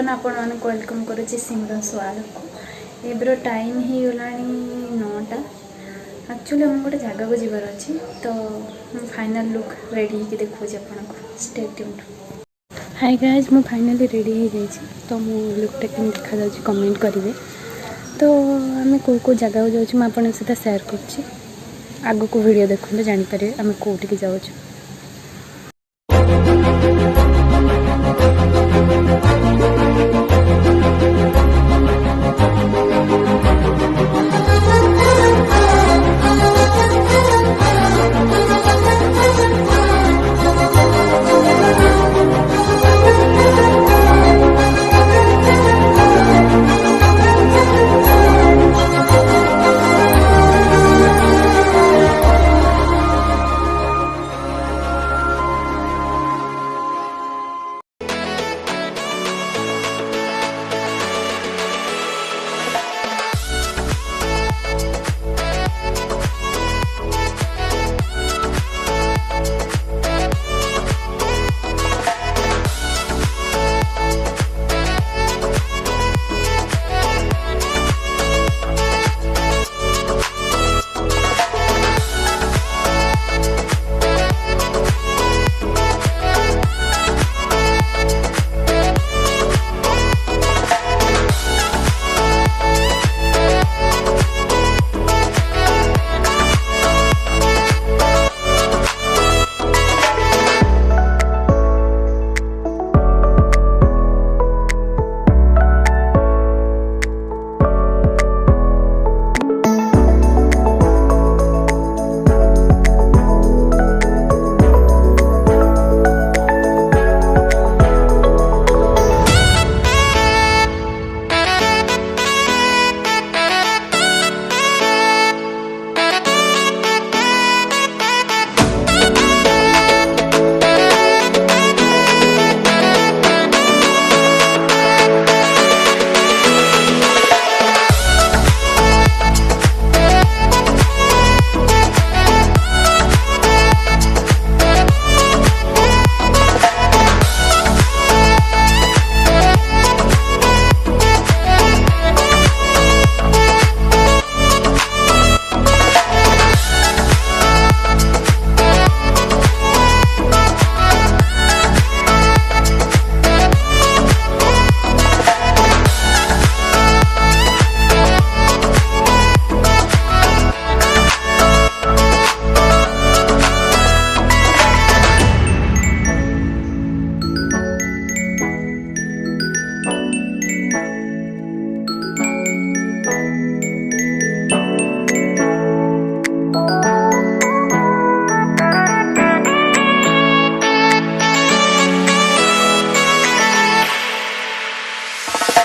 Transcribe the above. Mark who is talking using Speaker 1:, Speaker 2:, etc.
Speaker 1: आपण वेलकम करुच्ची सिमरन स्वागत को एब्रो टाइम ही गलानी 9टा। एक्चुअली हम गोटे जगह को जीवार अच्छी तो फाइनल लुक रेडी होकर देखो आपको स्टे ट्यून्ड। हाय गाइस मु फाइनली रेडी हो जाइए तो मो लुकटा केम देखा जाउची कमेंट करेंगे। तो आम कौ जगह को जाऊँ मुझे सहित सेयार कर आग को वीडियो देखते जानीपर आम कौटिक जाऊँ।